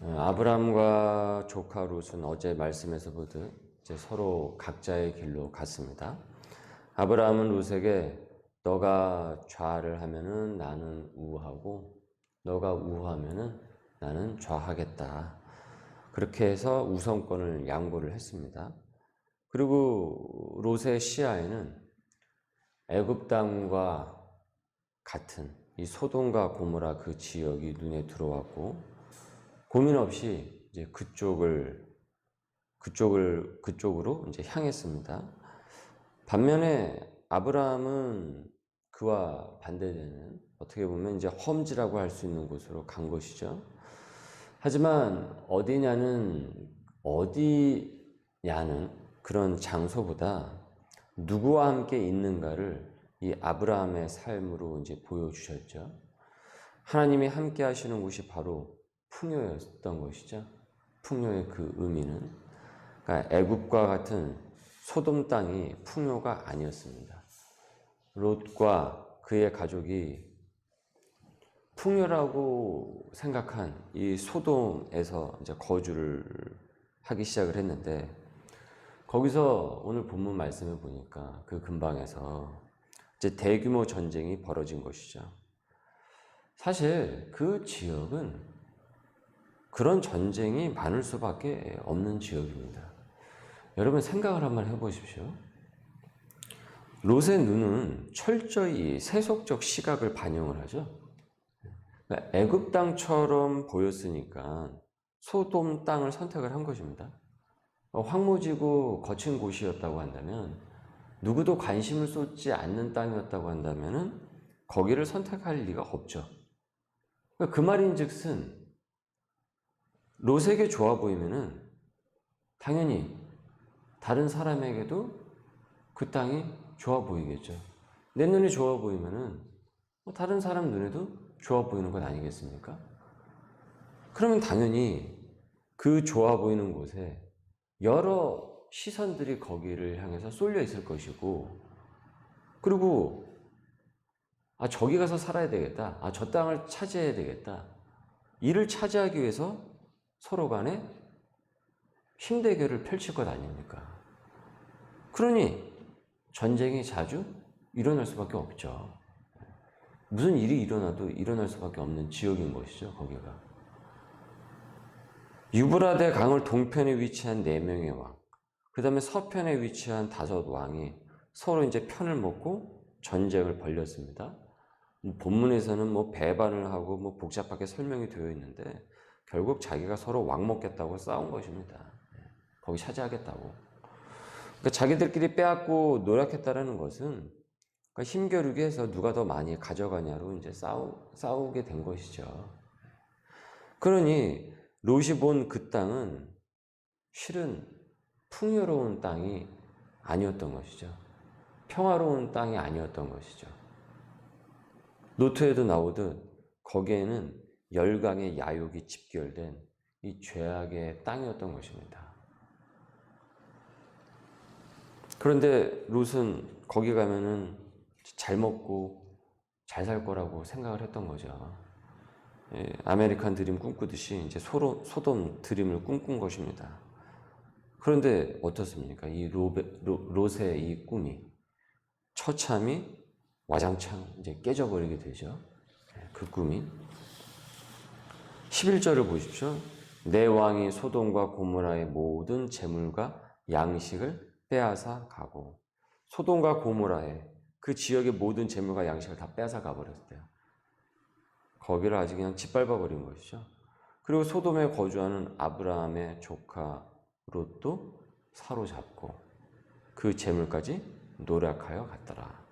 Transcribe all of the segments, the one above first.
아브라함과 조카 롯은 어제 말씀에서 보듯 이제 서로 각자의 길로 갔습니다. 아브라함은 롯에게 너가 좌를 하면은 나는 우하고 너가 우하면은 나는 좌하겠다. 그렇게 해서 우선권을 양보를 했습니다. 그리고 롯의 시야에는 애굽 땅과 같은 이 소돔과 고모라 그 지역이 눈에 들어왔고 고민 없이 이제 그쪽으로 이제 향했습니다. 반면에 아브라함은 그와 반대되는 어떻게 보면 이제 험지라고 할 수 있는 곳으로 간 것이죠. 하지만 어디냐는 그런 장소보다 누구와 함께 있는가를 이 아브라함의 삶으로 이제 보여주셨죠. 하나님이 함께 하시는 곳이 바로 풍요였던 것이죠. 풍요의 그 의미는 그러니까 애굽과 같은 소돔 땅이 풍요가 아니었습니다. 롯과 그의 가족이 풍요라고 생각한 이 소돔에서 이제 거주를 하기 시작을 했는데 거기서 오늘 본문 말씀을 보니까 그 근방에서 이제 대규모 전쟁이 벌어진 것이죠. 사실 그 지역은 그런 전쟁이 많을 수밖에 없는 지역입니다. 여러분 생각을 한번 해보십시오. 롯의 눈은 철저히 세속적 시각을 반영을 하죠. 그러니까 애굽 땅처럼 보였으니까 소돔 땅을 선택을 한 것입니다. 황무지고 거친 곳이었다고 한다면 누구도 관심을 쏟지 않는 땅이었다고 한다면 거기를 선택할 리가 없죠. 그 말인즉슨 롯에게 좋아 보이면은 당연히 다른 사람에게도 그 땅이 좋아 보이겠죠. 내 눈에 좋아 보이면은 다른 사람 눈에도 좋아 보이는 것 아니겠습니까? 그러면 당연히 그 좋아 보이는 곳에 여러 시선들이 거기를 향해서 쏠려 있을 것이고, 그리고 저기 가서 살아야 되겠다. 저 땅을 차지해야 되겠다. 이를 차지하기 위해서 서로 간에 힘대결을 펼칠 것 아닙니까? 그러니 전쟁이 자주 일어날 수밖에 없죠. 무슨 일이 일어나도 일어날 수밖에 없는 지역인 것이죠, 거기가. 유브라데 강을 동편에 위치한 4명의 왕, 그 다음에 서편에 위치한 5 왕이 서로 이제 편을 먹고 전쟁을 벌였습니다. 본문에서는 배반을 하고 복잡하게 설명이 되어 있는데 결국 자기가 서로 왕 먹겠다고 싸운 것입니다. 거기 차지하겠다고. 그러니까 자기들끼리 빼앗고 노력했다라는 것은 그러니까 힘겨루기 해서 누가 더 많이 가져가냐로 이제 싸우게 된 것이죠. 그러니 롯이 본 그 땅은 실은 풍요로운 땅이 아니었던 것이죠. 평화로운 땅이 아니었던 것이죠. 노트에도 나오듯 거기에는 열강의 야욕이 집결된 이 죄악의 땅이었던 것입니다. 그런데 롯은 거기 가면은 잘 먹고 잘 살 거라고 생각을 했던 거죠. 아메리칸 드림 꿈꾸듯이 이제 소돔 드림을 꿈꾼 것입니다. 그런데 어떻습니까? 이 롯의 이 꿈이 처참히 와장창 이제 깨져버리게 되죠. 그 꿈이. 11절을 보십시오. 내 왕이 소돔과 고모라의 모든 재물과 양식을 빼앗아 가고, 소돔과 고모라의 그 지역의 모든 재물과 양식을 다 빼앗아 가버렸대요. 거기를 아주 그냥 짓밟아 버린 것이죠. 그리고 소돔에 거주하는 아브라함의 조카 롯도 사로잡고 그 재물까지 노략하여 갔더라.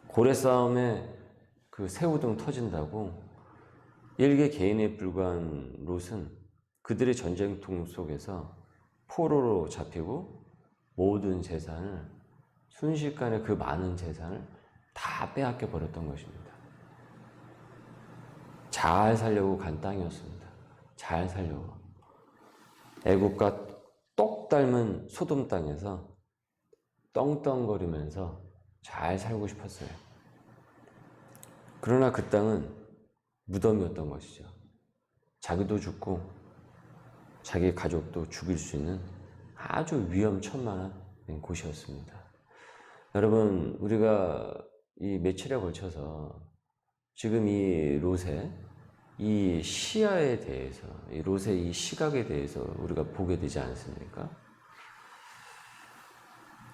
고래 싸움에 그 새우등 터진다고 일개 개인에 불과한 롯은 그들의 전쟁통 속에서 포로로 잡히고 모든 재산을 순식간에 그 많은 재산을 다 빼앗겨 버렸던 것입니다. 잘 살려고 간 땅이었습니다. 잘 살려고. 애국과 똑 닮은 소돔 땅에서 떵떵거리면서 잘 살고 싶었어요. 그러나 그 땅은 무덤이었던 것이죠. 자기도 죽고 자기 가족도 죽일 수 있는 아주 위험천만한 곳이었습니다. 여러분, 우리가 이 며칠에 걸쳐서 지금 이 롯의 이 시야에 대해서, 이 롯의 이 시각에 대해서 우리가 보게 되지 않습니까?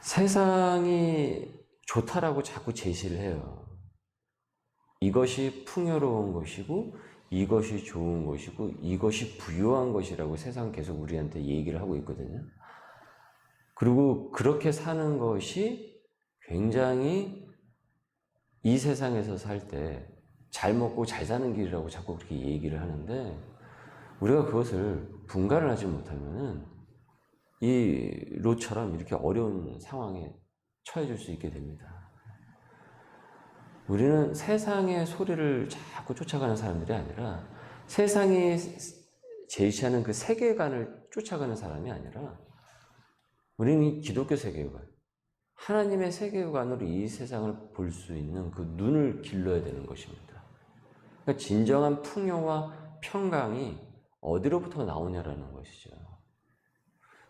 세상이 좋다라고 자꾸 제시를 해요. 이것이 풍요로운 것이고, 이것이 좋은 것이고, 이것이 부유한 것이라고 세상은 계속 우리한테 얘기를 하고 있거든요. 그리고 그렇게 사는 것이 굉장히 이 세상에서 살 때 잘 먹고 잘 사는 길이라고 자꾸 그렇게 얘기를 하는데, 우리가 그것을 분간을 하지 못하면은 이 롯처럼 이렇게 어려운 상황에 처해질 수 있게 됩니다. 우리는 세상의 소리를 자꾸 쫓아가는 사람들이 아니라 세상이 제시하는 그 세계관을 쫓아가는 사람이 아니라 우리는 이 기독교 세계관, 하나님의 세계관으로 이 세상을 볼 수 있는 그 눈을 길러야 되는 것입니다. 그러니까 진정한 풍요와 평강이 어디로부터 나오냐라는 것이죠.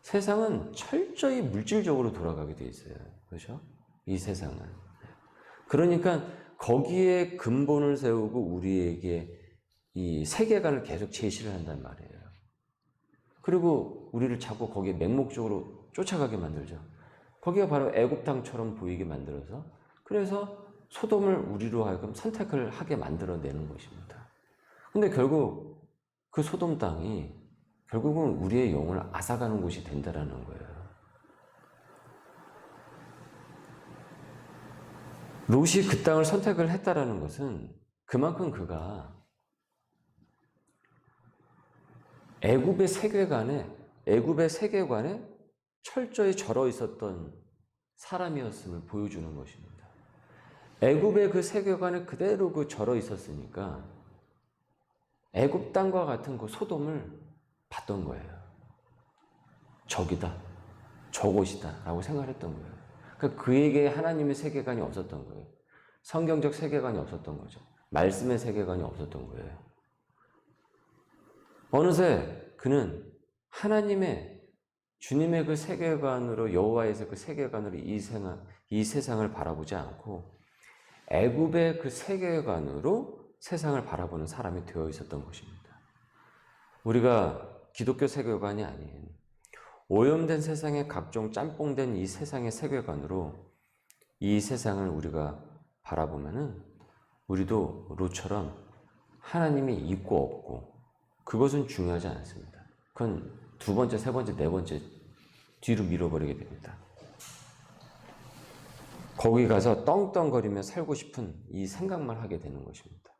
세상은 철저히 물질적으로 돌아가게 돼 있어요. 그렇죠? 이 세상은. 그러니까 거기에 근본을 세우고 우리에게 이 세계관을 계속 제시를 한단 말이에요. 그리고 우리를 자꾸 거기에 맹목적으로 쫓아가게 만들죠. 거기가 바로 애굽 땅처럼 보이게 만들어서, 그래서 소돔을 우리로 하여금 선택을 하게 만들어내는 것입니다. 근데 결국 그 소돔 땅이 결국은 우리의 영혼을 앗아가는 곳이 된다라는 거예요. 롯이 그 땅을 선택을 했다라는 것은 그만큼 그가 애굽의 세계관에 철저히 절어 있었던 사람이었음을 보여주는 것입니다. 애굽의 그 세계관에 그대로 그 절어 있었으니까 애굽 땅과 같은 그 소돔을 봤던 거예요. 적이다, 저곳이다 라고 생각했던 거예요. 그러니까 그에게 하나님의 세계관이 없었던 거예요. 성경적 세계관이 없었던 거죠. 말씀의 세계관이 없었던 거예요. 어느새 그는 하나님의, 주님의 그 세계관으로, 여호와에서 그 세계관으로 이 세상을 바라보지 않고 애굽의 그 세계관으로 세상을 바라보는 사람이 되어 있었던 것입니다. 우리가 기독교 세계관이 아닌 오염된 세상의 각종 짬뽕된 이 세상의 세계관으로 이 세상을 우리가 바라보면은 우리도 롯처럼 하나님이 있고 없고 그것은 중요하지 않습니다. 그건 두 번째, 세 번째, 네 번째 뒤로 밀어버리게 됩니다. 거기 가서 떵떵거리며 살고 싶은 이 생각만 하게 되는 것입니다.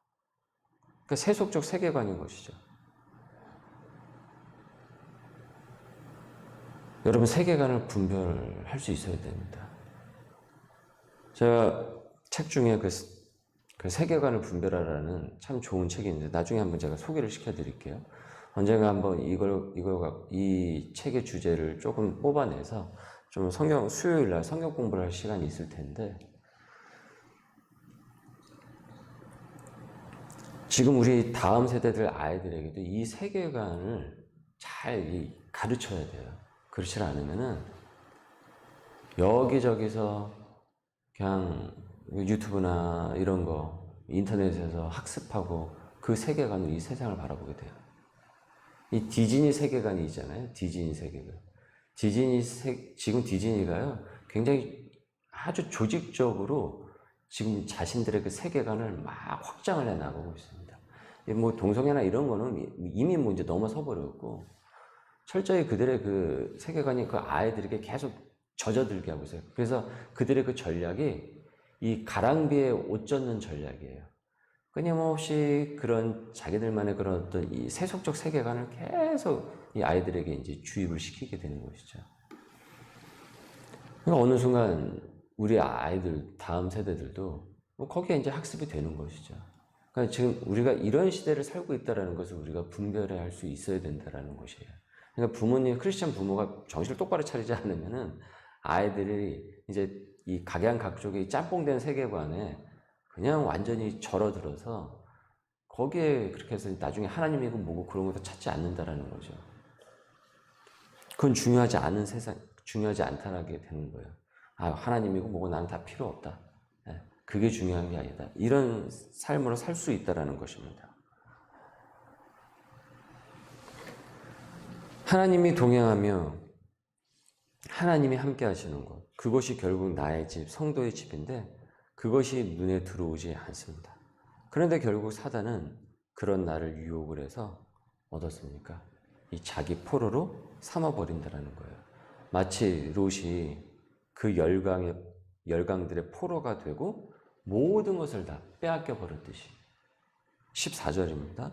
그러니까 세속적 세계관인 것이죠. 여러분, 세계관을 분별할 수 있어야 됩니다. 제가 책 중에 그 세계관을 분별하라는 참 좋은 책이 있는데 나중에 한번 제가 소개를 시켜드릴게요. 언젠가 한번 이 책의 주제를 조금 뽑아내서 좀 수요일 날 성경 공부를 할 시간이 있을 텐데, 지금 우리 다음 세대들 아이들에게도 이 세계관을 잘 가르쳐야 돼요. 그렇지 않으면은 여기저기서 그냥 유튜브나 이런 거 인터넷에서 학습하고 그 세계관으로 이 세상을 바라보게 돼요. 이 디즈니 세계관이 있잖아요. 디즈니 세계관. 지금 디즈니가요, 굉장히 아주 조직적으로 지금 자신들의 그 세계관을 막 확장을 해 나가고 있습니다. 뭐 동성애나 이런 거는 이미 뭐 이제 넘어서 버렸고, 철저히 그들의 그 세계관이 그 아이들에게 계속 젖어들게 하고 있어요. 그래서 그들의 그 전략이 이 가랑비에 옷 젖는 전략이에요. 끊임없이 그런 자기들만의 그런 어떤 이 세속적 세계관을 계속 이 아이들에게 이제 주입을 시키게 되는 것이죠. 그러니까 어느 순간 우리 아이들, 다음 세대들도 뭐 거기에 이제 학습이 되는 것이죠. 그러니까 지금 우리가 이런 시대를 살고 있다는 것을 우리가 분별해야 할 수 있어야 된다는 것이에요. 그러니까 크리스찬 부모가 정신을 똑바로 차리지 않으면은 아이들이 이제 이 각양각족의 짬뽕된 세계관에 그냥 완전히 절어들어서 거기에 그렇게 해서 나중에 하나님이고 뭐고 그런 것도 찾지 않는다라는 거죠. 그건 중요하지 않은 세상, 중요하지 않다라게 되는 거예요. 아, 하나님이고 뭐고 나는 다 필요 없다. 그게 중요한 게 아니다. 이런 삶으로 살 수 있다라는 것입니다. 하나님이 동행하며 하나님이 함께 하시는 것, 그것이 결국 나의 집, 성도의 집인데 그것이 눈에 들어오지 않습니다. 그런데 결국 사단은 그런 나를 유혹을 해서 어떻습니까? 이 자기 포로로 삼아버린다는 거예요. 마치 롯이 그 열강들의 포로가 되고 모든 것을 다 빼앗겨 버렸듯이. 14절입니다.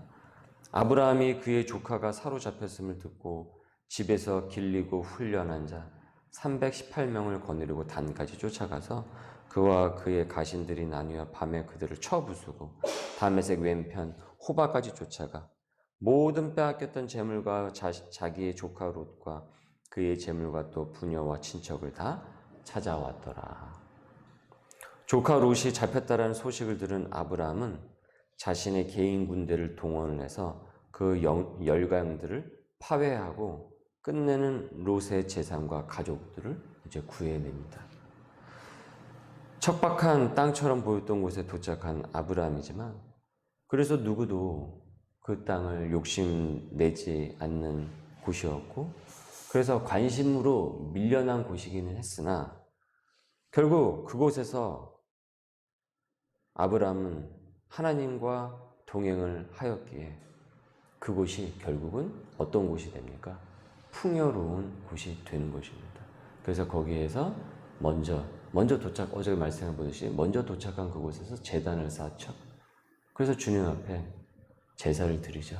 아브라함이 그의 조카가 사로잡혔음을 듣고 집에서 길리고 훈련한 자 318명을 거느리고 단까지 쫓아가서 그와 그의 가신들이 나뉘어 밤에 그들을 쳐 부수고 다메섹 왼편 호바까지 쫓아가 모든 빼앗겼던 재물과 자기의 조카 롯과 그의 재물과 또 부녀와 친척을 다 찾아왔더라. 조카 롯이 잡혔다라는 소식을 들은 아브라함은 자신의 개인 군대를 동원해서 그 열강들을 파괴하고 끝내는 롯의 재산과 가족들을 이제 구해냅니다. 척박한 땅처럼 보였던 곳에 도착한 아브라함이지만 그래서 누구도 그 땅을 욕심내지 않는 곳이었고 그래서 관심으로 밀려난 곳이기는 했으나 결국 그곳에서 아브라함은 하나님과 동행을 하였기에 그곳이 결국은 어떤 곳이 됩니까? 풍요로운 곳이 되는 것입니다. 그래서 거기에서 먼저 도착, 어제 말씀해 보듯이 먼저 도착한 그곳에서 제단을 쌓죠. 그래서 주님 앞에 제사를 드리죠.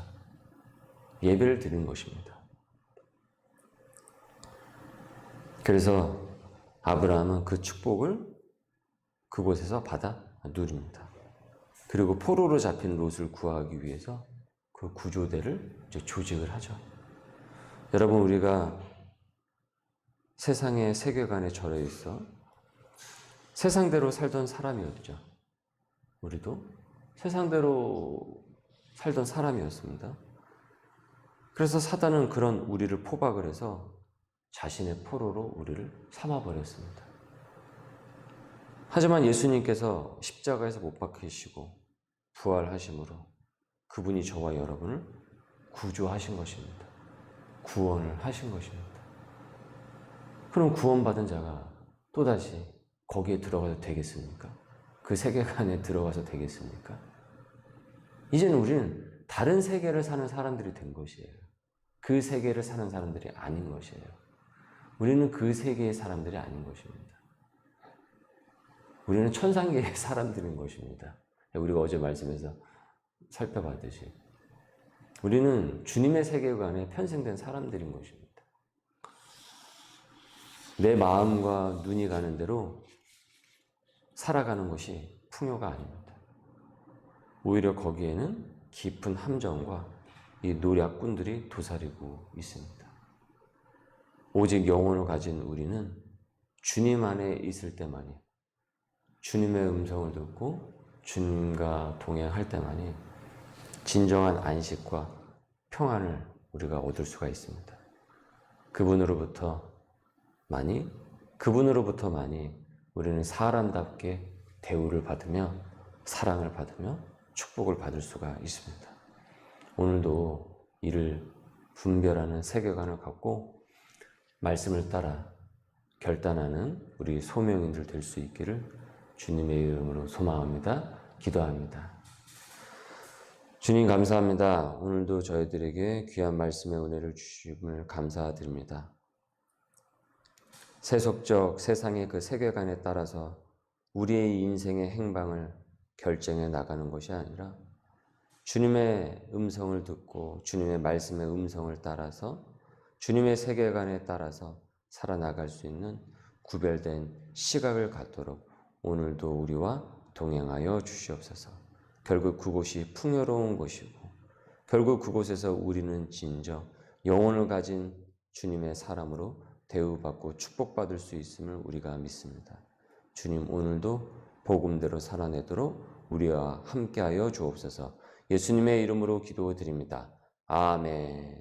예배를 드리는 것입니다. 그래서 아브라함은 그 축복을 그곳에서 받아 누립니다. 그리고 포로로 잡힌 롯을 구하기 위해서 그 구조대를 이제 조직을 하죠. 여러분, 우리가 세상의 세계관에 절여 있어 세상대로 살던 사람이었죠. 우리도 세상대로 살던 사람이었습니다. 그래서 사단은 그런 우리를 포박을 해서 자신의 포로로 우리를 삼아버렸습니다. 하지만 예수님께서 십자가에서 못 박히시고 부활하심으로 그분이 저와 여러분을 구조하신 것입니다. 구원을 하신 것입니다. 그럼 구원받은 자가 또다시 거기에 들어가도 되겠습니까? 그 세계관에 들어가서 되겠습니까? 이제는 우리는 다른 세계를 사는 사람들이 된 것이에요. 그 세계를 사는 사람들이 아닌 것이에요. 우리는 그 세계의 사람들이 아닌 것입니다. 우리는 천상계의 사람들인 것입니다. 우리가 어제 말씀에서 살펴봤듯이 우리는 주님의 세계관에 편승된 사람들인 것입니다. 내 마음과 눈이 가는 대로 살아가는 것이 풍요가 아닙니다. 오히려 거기에는 깊은 함정과 이 노략꾼들이 도사리고 있습니다. 오직 영혼을 가진 우리는 주님 안에 있을 때만이, 주님의 음성을 듣고 주님과 동행할 때만이 진정한 안식과 평안을 우리가 얻을 수가 있습니다. 그분으로부터 많이 우리는 사람답게 대우를 받으며 사랑을 받으며 축복을 받을 수가 있습니다. 오늘도 이를 분별하는 세계관을 갖고 말씀을 따라 결단하는 우리 소명인들 될 수 있기를 주님의 이름으로 소망합니다. 기도합니다. 주님 감사합니다. 오늘도 저희들에게 귀한 말씀의 은혜를 주심을 감사드립니다. 세속적 세상의 그 세계관에 따라서 우리의 인생의 행방을 결정해 나가는 것이 아니라 주님의 음성을 듣고 주님의 말씀의 음성을 따라서 주님의 세계관에 따라서 살아나갈 수 있는 구별된 시각을 갖도록 오늘도 우리와 동행하여 주시옵소서. 결국 그곳이 풍요로운 곳이고 결국 그곳에서 우리는 진정 영혼을 가진 주님의 사람으로 대우받고 축복받을 수 있음을 우리가 믿습니다. 주님 오늘도 복음대로 살아내도록 우리와 함께하여 주옵소서. 예수님의 이름으로 기도드립니다. 아멘.